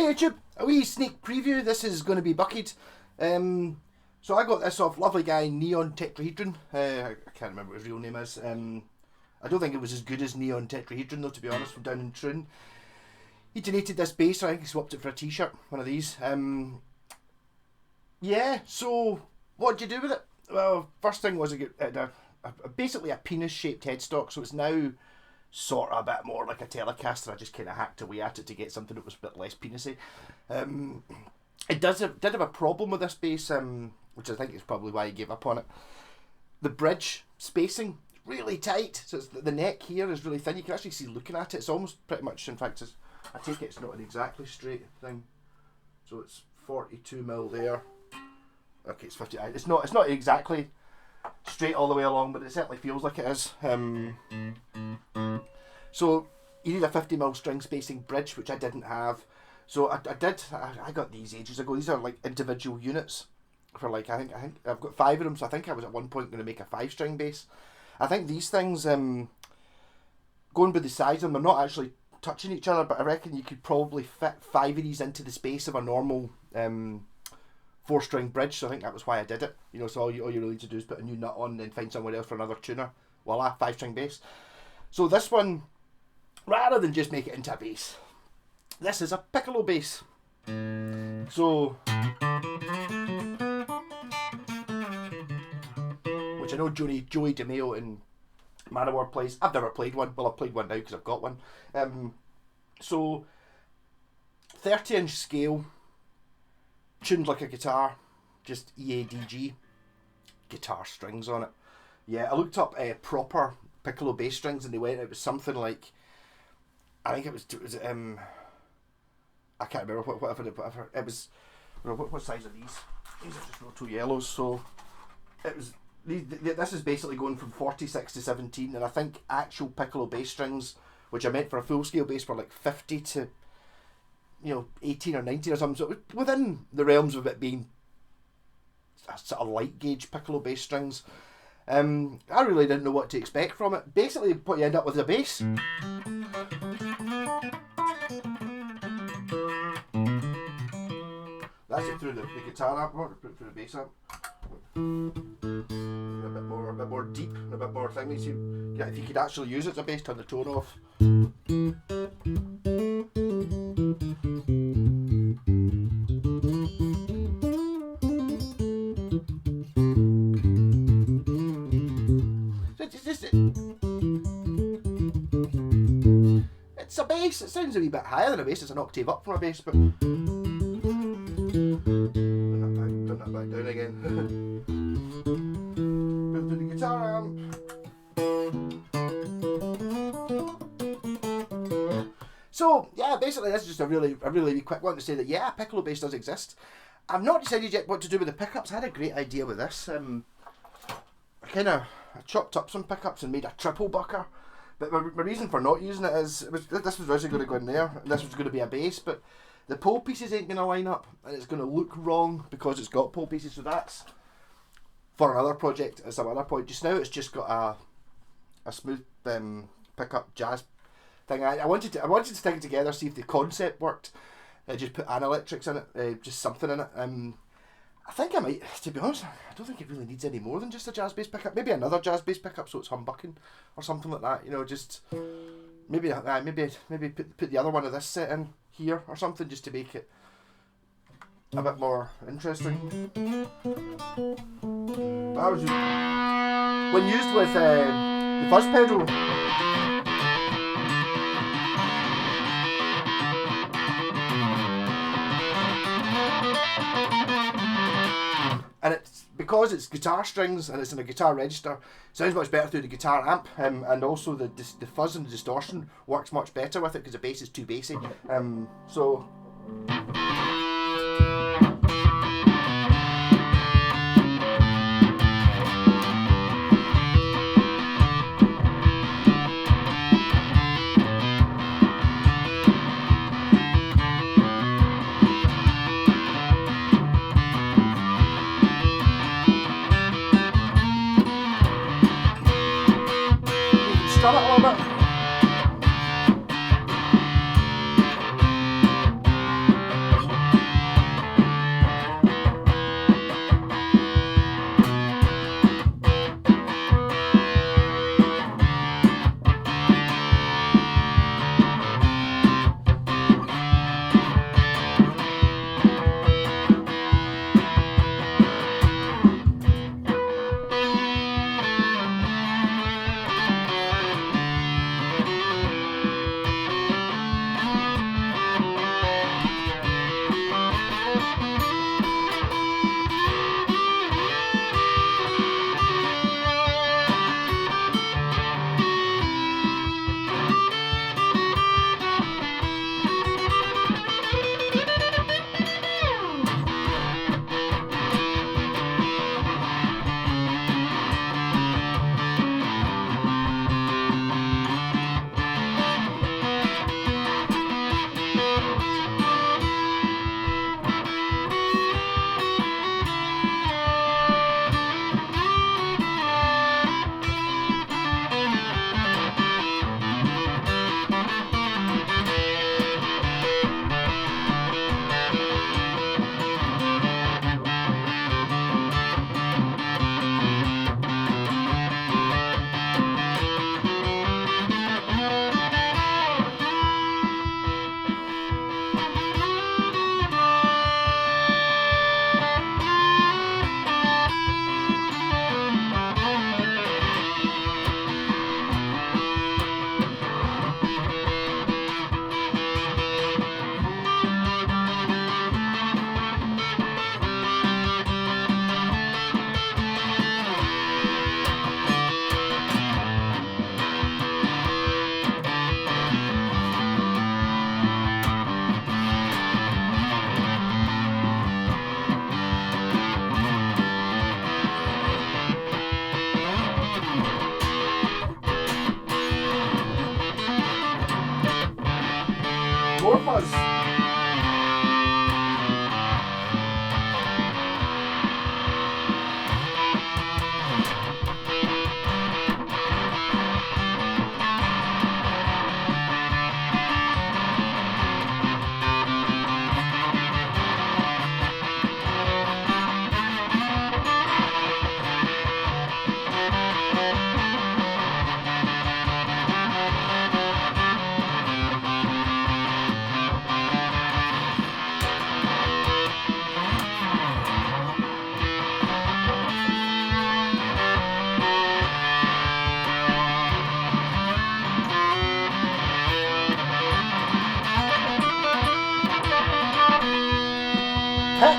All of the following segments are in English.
YouTube, a wee sneak preview. This is going to be buckied. So I got this off lovely guy Neon Tetrahedron. I can't remember what his real name is. I don't think it was as good as Neon Tetrahedron though, to be honest, from down in Troon. He donated this bass, I think he swapped it for a t-shirt, one of these. Yeah, so what did you do with it? Well, first thing was basically a penis-shaped headstock, so it's now sort of a bit more like a Telecaster. I just kind of hacked away at it to get something that was a bit less penisy. It did have a problem with this bass, which I think is probably why he gave up on it. The bridge spacing really tight, so it's, the neck here is really thin. You can actually see looking at it. It's almost pretty much, in fact, I take it it's not an exactly straight thing. So it's 42mm there. Okay, it's 50. It's not exactly straight all the way along, but it certainly feels like it is. So you need a 50mm string spacing bridge, which I didn't have. So I got these ages ago. These are like individual units for like, I think I've got 5 of them. So I think I was at one point going to make a 5-string bass. I think these things, going by the size of them, they're not actually touching each other, but I reckon you could probably fit 5 of these into the space of a normal 4-string bridge. So I think that was why I did it. You know, so all you really need to do is put a new nut on and then find somewhere else for another tuner. Voila, 5-string bass. So this one, rather than just make it into a bass, this is a piccolo bass. So, which I know Joey DeMeo in Manowar plays. I've never played one. Well, I've played one now because I've got one. So, 30-inch scale, tuned like a guitar, just EADG, guitar strings on it. Yeah, I looked up proper piccolo bass strings and it was something like, I think it was I can't remember whatever it was. What size are these? These are just Roto yellows. So it was. This is basically going from 46 to 17, and I think actual piccolo bass strings, which I meant for a full scale bass, were like 50 to 18 or 19 or something. So it was within the realms of it being a sort of light gauge piccolo bass strings. I really didn't know what to expect from it. Basically, what you end up with is a bass. That's it through the guitar amp, or put it through the bass amp. A bit more deep, and a bit more thing. If you could actually use it as a bass, turn the tone off. It's a bass. It sounds a wee bit higher than a bass. It's an octave up from a bass, but turn that back down again. Move to the guitar amp. So yeah, basically this is just a really quick one to say that yeah, piccolo bass does exist. I've not decided yet what to do with the pickups. I had a great idea with this. I chopped up some pickups and made a triple bucker. But my reason for not using it is this was originally going to go in there, and this was going to be a bass, but the pole pieces ain't going to line up, and it's going to look wrong because it's got pole pieces. So that's for another project at some other point. Just now, it's just got a smooth pickup jazz thing. I wanted to stick it together, see if the concept worked. Just put Analectrics in it, just something in it. I think I might, to be honest, I don't think it really needs any more than just a jazz bass pickup. Maybe another jazz bass pickup so it's humbucking or something like that. Just maybe put the other one of this set in here or something just to make it a bit more interesting. That was just, when used with the fuzz pedal. And it's because it's guitar strings and it's in a guitar register, it sounds much better through the guitar amp, and also the fuzz and the distortion works much better with it because the bass is too bassy. So. Strum it a little bit. more fuzz. Pick.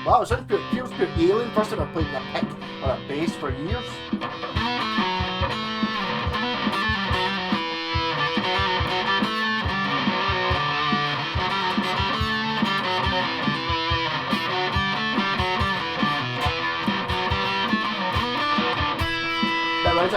Wow, it sounds pure, feels pure alien. First time I've played a pick or a bass for years. That right,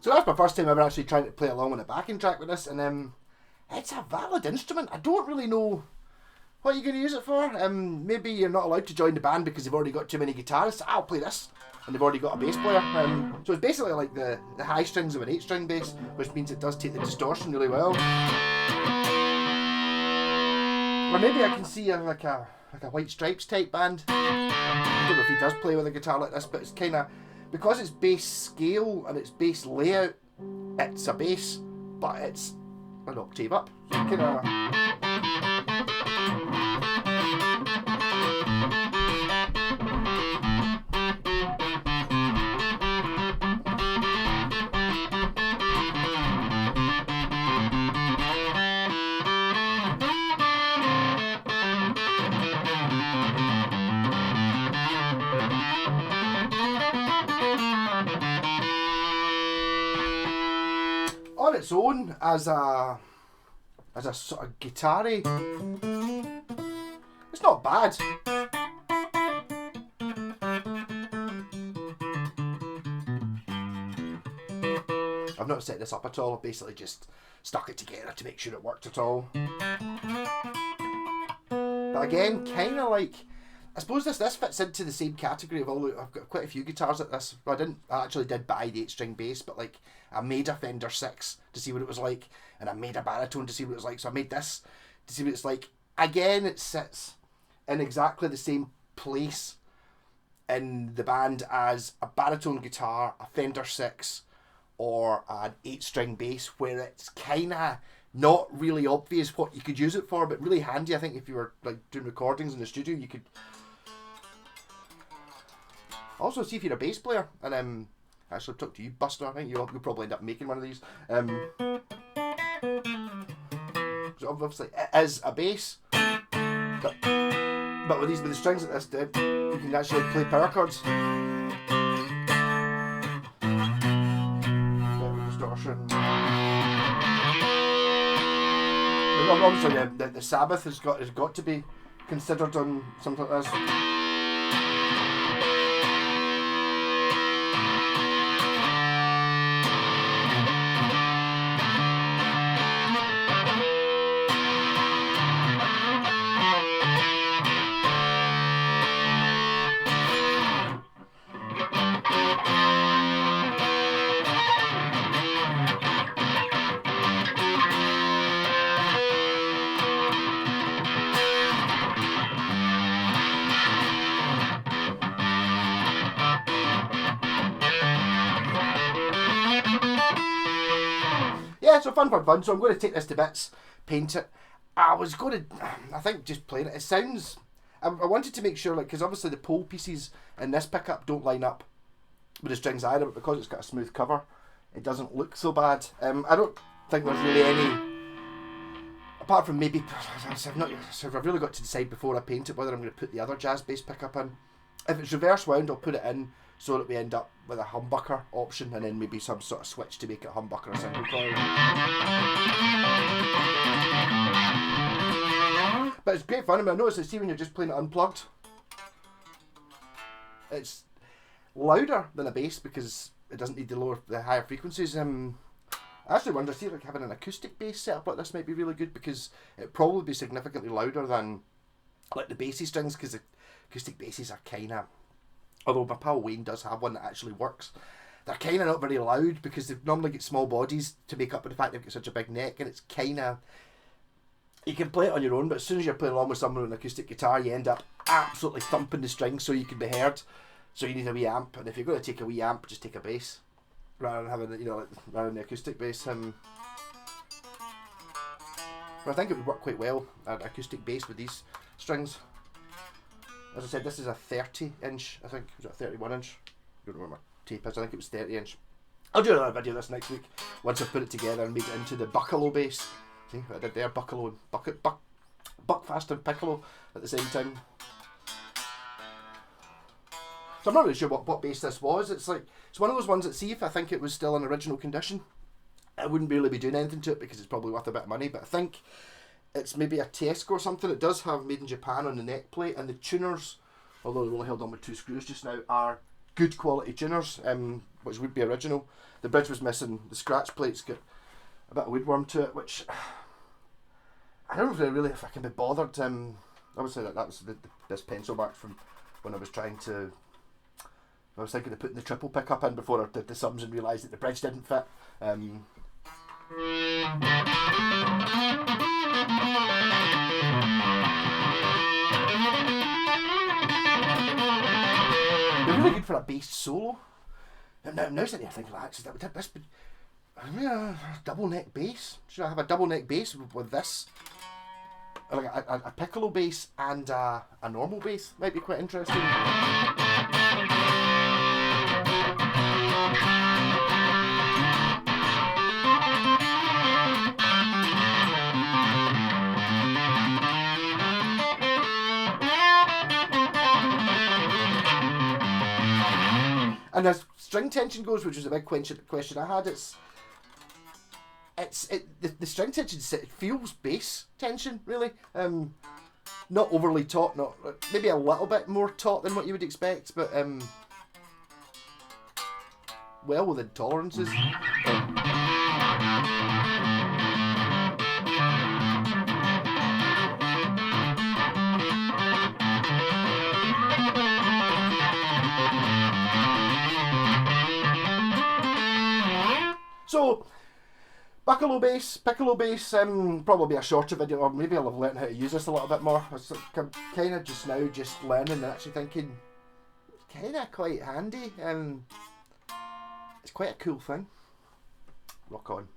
So that's my first time ever actually trying to play along on a backing track with this, and it's a valid instrument. I don't really know what you're going to use it for. Maybe you're not allowed to join the band because they've already got too many guitarists. I'll play this, and they've already got a bass player. So it's basically like the high strings of an 8-string bass, which means it does take the distortion really well. Or maybe I can see like a White Stripes type band. I don't know if he does play with a guitar like this, but it's kind of, because it's bass scale and it's bass layout, it's a bass, but it's an octave up. So kind of. On its own, as a sort of guitar-y, it's not bad. I've not set this up at all. I've basically just stuck it together to make sure it worked at all. But again, kind of like, I suppose this fits into the same category of all the, I've got quite a few guitars like this. Well, I actually did buy the 8-string bass, but like I made a Fender 6 to see what it was like, and I made a baritone to see what it was like, so I made this to see what it's like. Again, it sits in exactly the same place in the band as a baritone guitar, a Fender 6, or an 8-string bass, where it's kind of not really obvious what you could use it for, but really handy. I think if you were like doing recordings in the studio, you could also see if you're a bass player, and actually talk to you, Buster. I think you'll probably end up making one of these. So obviously it is a bass, but with the strings like this, you can actually play power chords. Distortion. Obviously, the Sabbath has got to be considered on something like this. Yeah, so fun. So I'm going to take this to bits, paint it. I think just playing it, it sounds, I wanted to make sure, like, because obviously the pole pieces in this pickup don't line up with the strings either, but because it's got a smooth cover, it doesn't look so bad. I don't think there's really any, apart from maybe, I've really got to decide before I paint it whether I'm going to put the other jazz bass pickup in. If it's reverse wound, I'll put it in so that we end up with a humbucker option, and then maybe some sort of switch to make it humbucker or single coil. But it's great fun. I mean, I noticed that, see, when you're just playing it unplugged, it's louder than a bass because it doesn't need the higher frequencies. I actually wonder, see, like having an acoustic bass setup like this might be really good, because it'd probably be significantly louder than like the bassy strings, because the acoustic basses are kind of, although my pal Wayne does have one that actually works, they're kind of not very loud because they normally get small bodies to make up for the fact they've got such a big neck, and it's kind of, you can play it on your own, but as soon as you're playing along with someone with an acoustic guitar, you end up absolutely thumping the strings so you can be heard. So you need a wee amp, and if you're going to take a wee amp, just take a bass rather than having, rather than the acoustic bass. But I think it would work quite well, an acoustic bass with these strings. As I said, this is a 30-inch, I think. Was it a 31-inch? I don't know where my tape is. I think it was 30-inch. I'll do another video of this next week once I've put it together and made it into the buckylo bass. See what I did there? Buckylo and buckcaster and piccolo at the same time. So I'm not really sure what bass this was. It's one of those ones that, see, if I think it was still in original condition, I wouldn't really be doing anything to it because it's probably worth a bit of money. But I think it's maybe a Tesco or something. It does have Made in Japan on the neck plate, and the tuners, although they're only held on with 2 screws just now, are good quality tuners, which would be original. The bridge was missing. The scratch plate's got a bit of woodworm to it, which I don't really if I can be bothered. Obviously that was this pencil mark from when I was trying to, I was thinking of putting the triple pickup in before I did the sums and realised that the bridge didn't fit. They're really good for a bass solo. Now sitting here thinking, actually, would this be a double neck bass? Should I have a double neck bass with this? Like a piccolo bass and a normal bass might be quite interesting. And as string tension goes, which was a big question I had, the string tension feels bass tension, really. Not overly taut, maybe a little bit more taut than what you would expect, but well within tolerances. So, piccolo bass, probably a shorter video, or maybe I'll have learned how to use this a little bit more. I'm kind of just now just learning and actually thinking, kind of quite handy. It's quite a cool thing. Rock on.